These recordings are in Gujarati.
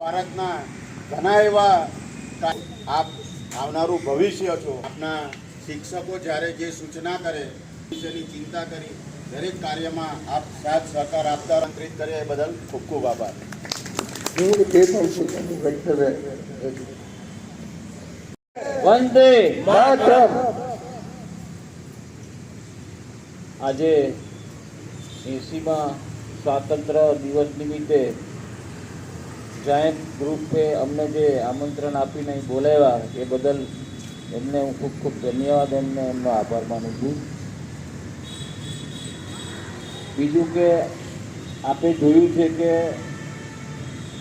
ભારતના ઘણા એવા આપ આવનારું ભવિષ્ય છો. આપના શિક્ષકો જ્યારે જે સૂચના કરે ભવિષ્યની ચિંતા કરી દરેક કાર્યમાં આપ સાથ સહકાર આપતા આમંત્રિત કરે એ બદલ ખૂબ ખૂબ આભાર. વંદે માતરમ. આજે 80મા સ્વાતંત્ર્ય દિવસ નિમિત્તે જાયન્ટ ગ્રુપે અમને જે આમંત્રણ આપીને બોલાવ્યા એ બદલ એમને હું ખૂબ ખૂબ ધન્યવાદ એમનો આભાર માનું છું. બીજું કે આપણે જોયું છે કે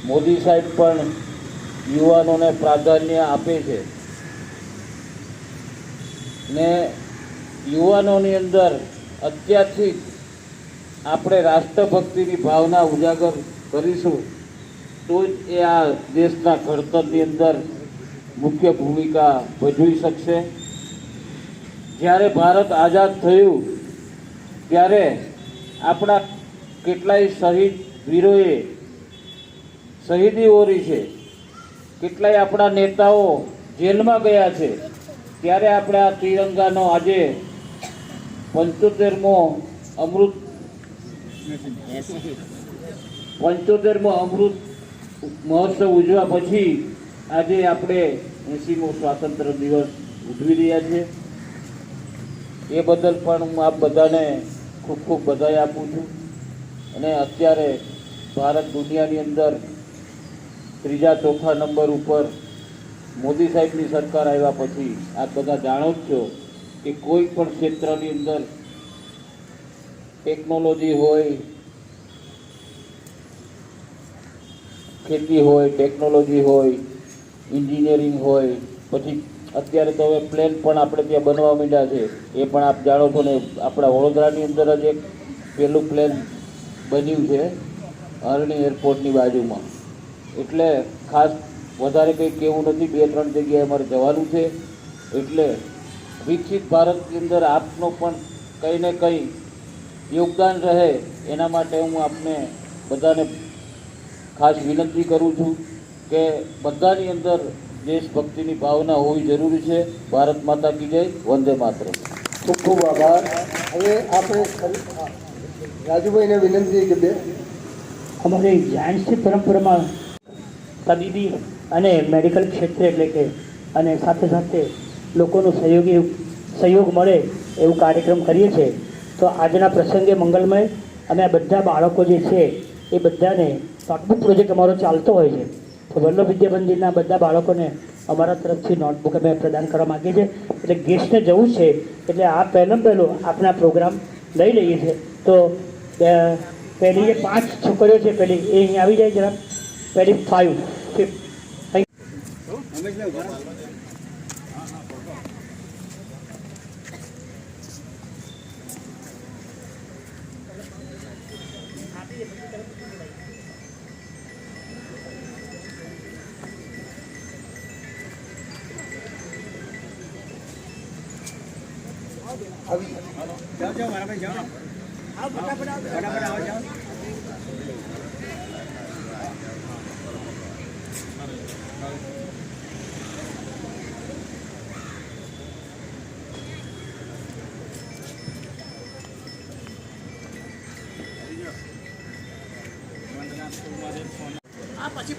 મોદી સાહેબ પણ યુવાનોને પ્રાધાન્ય આપે છે ને યુવાનોની અંદર અત્યારથી આપણે રાષ્ટ્રભક્તિની ભાવના ઉજાગર કરીશું તો જ એ આ દેશના ઘડતરની અંદર મુખ્ય ભૂમિકા ભજવી શકશે. જ્યારે ભારત આઝાદ થયું ત્યારે આપણા કેટલાય શહીદ વીરોએ શહીદી ઓરી છે, કેટલાય આપણા નેતાઓ જેલમાં ગયા છે. ત્યારે આપણે આ તિરંગાનો આજે 75મો અમૃત મહોત્સવ ઉજવા પછી આજે આપણે 80મો સ્વાતંત્ર્ય દિવસ ઉજવી રહ્યા છીએ. એ બદલ પણ હું આપ બધાને ખૂબ ખૂબ બધાઈ આપું છું. અને અત્યારે ભારત દુનિયાની અંદર 3-4 નંબર ઉપર મોદી સાહેબની સરકાર આવ્યા પછી આપ બધા જાણો જ છો કે કોઈ પણ ક્ષેત્રની અંદર ટેકનોલોજી હોય, ખેતી હોય, ટેકનોલોજી હોય, એન્જિનિયરિંગ હોય, પછી અત્યારે તો હવે પ્લેન પણ આપણે ત્યાં બનવા માંડ્યા છે. એ પણ આપ જાણો છો ને, આપણા વડોદરાની અંદર જ એક પહેલું પ્લેન બન્યું છે અરણી એરપોર્ટની બાજુમાં. એટલે ખાસ વધારે કંઈ કહેવું નથી, 2-3 જગ્યાએ અમારે જવાનું છે. એટલે વિકસિત ભારતની અંદર આપનો પણ કંઈ ને કંઈ યોગદાન રહે એના માટે હું આપને બધાને ખાસ વિનંતી કરું છું કે બધાની અંદર દેશભક્તિની ભાવના હોવી જરૂરી છે. ભારત માતા કી જય. વંદે માતરમ. ખૂબ ખૂબ આભાર. હવે આપણે રાજુભાઈને વિનંતી કે બે અમારી જાયન્ટની પરંપરામાં તબીબી અને મેડિકલ ક્ષેત્રે એટલે કે અને સાથે સાથે લોકોનો સહયોગ મળે એવું કાર્યક્રમ કરીએ છીએ. તો આજના પ્રસંગે મંગલમય અમે આ બધા બાળકો જે છે એ બધાને નોટબુક પ્રોજેક્ટ અમારો ચાલતો હોય છે. તો વલ્લભ વિદ્યા મંદિરના બધા બાળકોને અમારા તરફથી નોટબુક અમે પ્રદાન કરવા માગીએ છીએ. એટલે ગેસ્ટને જવું છે એટલે આ પહેલું આપણા પ્રોગ્રામ લઈ લઈએ છીએ. તો પહેલી જે 5 છોકરીઓ છે પહેલી એ અહીં આવી જાય જરા. પહેલી 5 જાઓ મારા ભાઈ જાઓ. ફટાફટ આવો જાઓ. પછી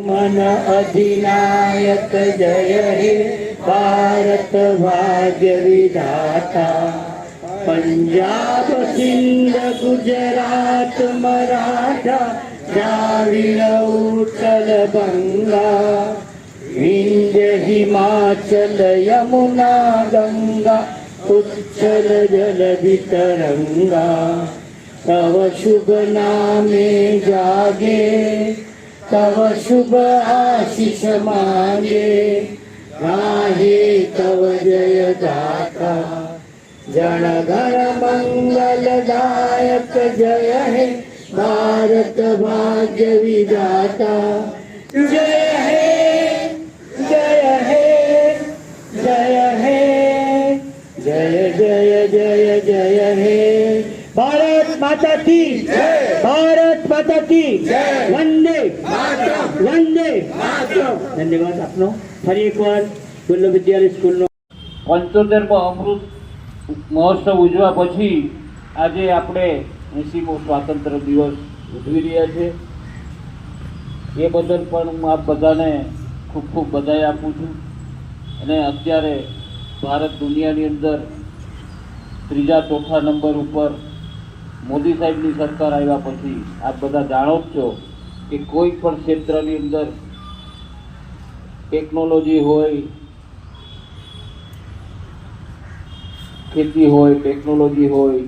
मन अधिनायक जय हे भारत भाग्य विधाता पंजाब सिंध गुजरात मराठा द्राविड़ उत्कल बंगा विंध्य हिमाचल यमुना गंगा उच्छल जलधि तरंगा तव शुभ नामे जागे तव शुभ आशीष मांगे गाहे तव जय गाथा जन गण मंगलदायक जय हे भारत भाग्य विधाता जय हे जय हे जय हे जय जय जय जय हे भारत माता की भारत माता की वंदे वंदे धन्यवाद આપનો ફરી એકવાર વલ્લભ વિદ્યાલય સ્કૂલનો 75મો અમૃત મહોત્સવ ઉજવા પછી આજે આપણે 80મો સ્વાતંત્ર્ય દિવસ ઉજવી રહ્યા છે એ બદલ પણ હું આપ બધાને ખૂબ ખૂબ બધાઈ આપું છું અને અત્યારે ભારત દુનિયાની અંદર ત્રીજા ચોથા નંબર ઉપર મોદી સાહેબની સરકાર આવ્યા પછી આપ બધા જાણો જ છો કે કોઈ પણ ક્ષેત્રની અંદર ટેકનોલોજી હોય ખેતી હોય ટેકનોલોજી હોય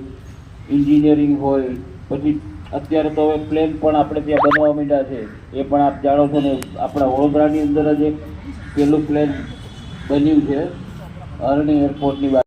એન્જિનિયરિંગ હોય પછી અત્યારે તો હવે પ્લેન પણ આપણે ત્યાં બનવા માંડ્યા છે એ પણ આપ જાણો છો ને આપણા વડોદરાની અંદર જ એક પહેલું પ્લેન બન્યું છે અરણી એરપોર્ટની વાત